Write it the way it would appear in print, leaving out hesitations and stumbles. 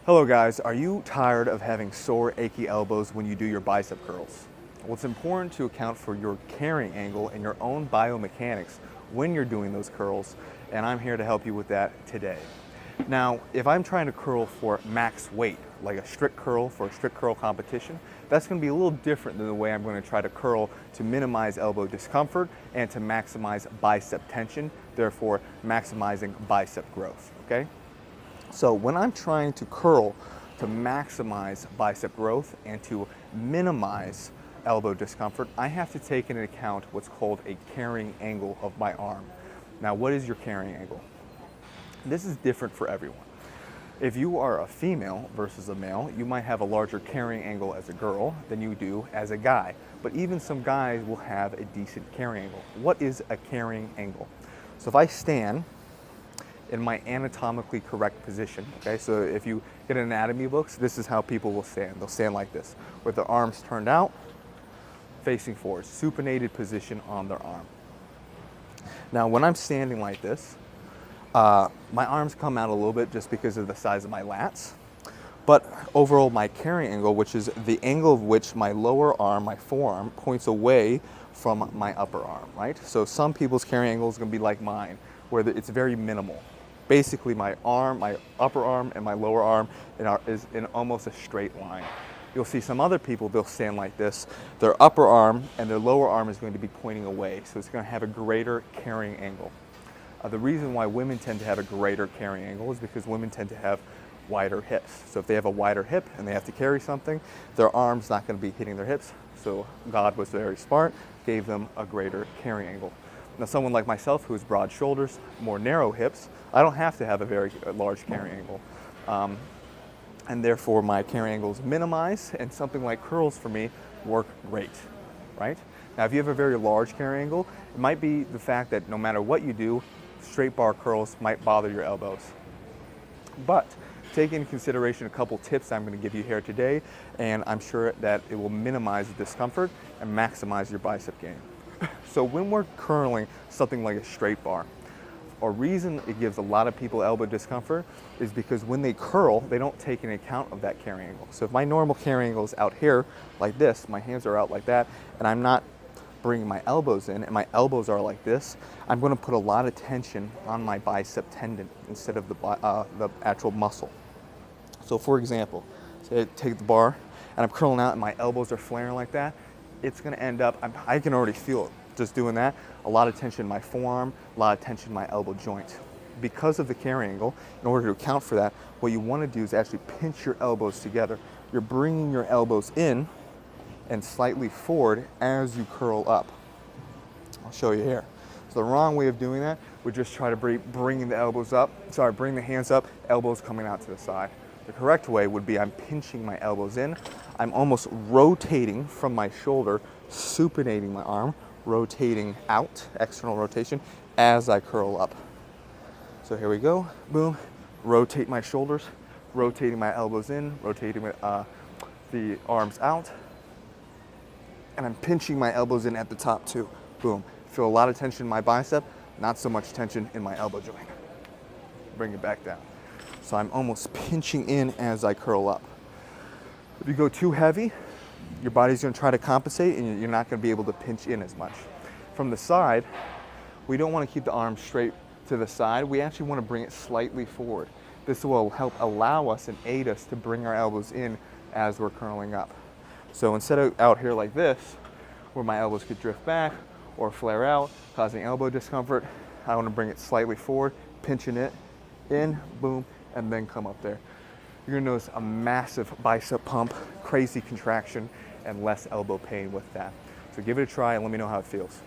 Hello guys, are you tired of having sore, achy elbows when you do your bicep curls? Well, it's important to account for your carrying angle and your own biomechanics when you're doing those curls, and I'm here to help you with that today. Now, if I'm trying to curl for max weight, like a strict curl for a strict curl competition, that's going to be a little different than the way I'm going to try to curl to minimize elbow discomfort and to maximize bicep tension, therefore maximizing bicep growth, okay? So when I'm trying to curl to maximize bicep growth and to minimize elbow discomfort, I have to take into account what's called a carrying angle of my arm. Now, what is your carrying angle? This is different for everyone. If you are a female versus a male, you might have a larger carrying angle as a girl than you do as a guy. But even some guys will have a decent carrying angle. What is a carrying angle? So if I stand in my anatomically correct position, okay? So if you get anatomy books, this is how people will stand. They'll stand like this, with their arms turned out, facing forward, supinated position on their arm. Now, when I'm standing like this, my arms come out a little bit just because of the size of my lats, but overall my carrying angle, which is the angle of which my lower arm, my forearm, points away from my upper arm, right? So some people's carrying angle is gonna be like mine, where it's very minimal. Basically my arm, my upper arm and my lower arm is in almost a straight line. You'll see some other people, they'll stand like this. Their upper arm and their lower arm is going to be pointing away, so it's going to have a greater carrying angle. The reason why women tend to have a greater carrying angle is because women tend to have wider hips. So if they have a wider hip and they have to carry something, their arm's not going to be hitting their hips. So God was very smart, gave them a greater carrying angle. Now, someone like myself who has broad shoulders, more narrow hips, I don't have to have a very large carrying angle. And therefore my carrying angle is minimized, and something like curls for me work great, right? Now, if you have a very large carrying angle, it might be the fact that no matter what you do, straight bar curls might bother your elbows. But take into consideration a couple tips I'm going to give you here today, and I'm sure that it will minimize the discomfort and maximize your bicep gain. So when we're curling something like a straight bar, a reason it gives a lot of people elbow discomfort is because when they curl, they don't take into account of that carrying angle. So if my normal carrying angle is out here like this, my hands are out like that, and I'm not bringing my elbows in, and my elbows are like this, I'm going to put a lot of tension on my bicep tendon instead of the actual muscle. So for example, say I take the bar and I'm curling out and my elbows are flaring like that, it's going to end up, I can already feel it just doing that, a lot of tension in my forearm, a lot of tension in my elbow joint. Because of the carrying angle, in order to account for that, what you want to do is actually pinch your elbows together. You're bringing your elbows in and slightly forward as you curl up. I'll show you here. So the wrong way of doing that would just try to bring the elbows up, bring the hands up, elbows coming out to the side. The correct way would be I'm pinching my elbows in, I'm almost rotating from my shoulder, supinating my arm, rotating out, external rotation, as I curl up. So here we go, boom, rotate my shoulders, rotating my elbows in, rotating the arms out, and I'm pinching my elbows in at the top too, boom. Feel a lot of tension in my bicep, not so much tension in my elbow joint. Bring it back down. So I'm almost pinching in as I curl up. If you go too heavy, your body's going to try to compensate and you're not going to be able to pinch in as much. From the side, we don't want to keep the arm straight to the side. We actually want to bring it slightly forward. This will help allow us and aid us to bring our elbows in as we're curling up. So instead of out here like this, where my elbows could drift back or flare out, causing elbow discomfort, I want to bring it slightly forward, pinching it in, boom, and then come up there. You're going to notice a massive bicep pump, crazy contraction, and less elbow pain with that. So give it a try and let me know how it feels.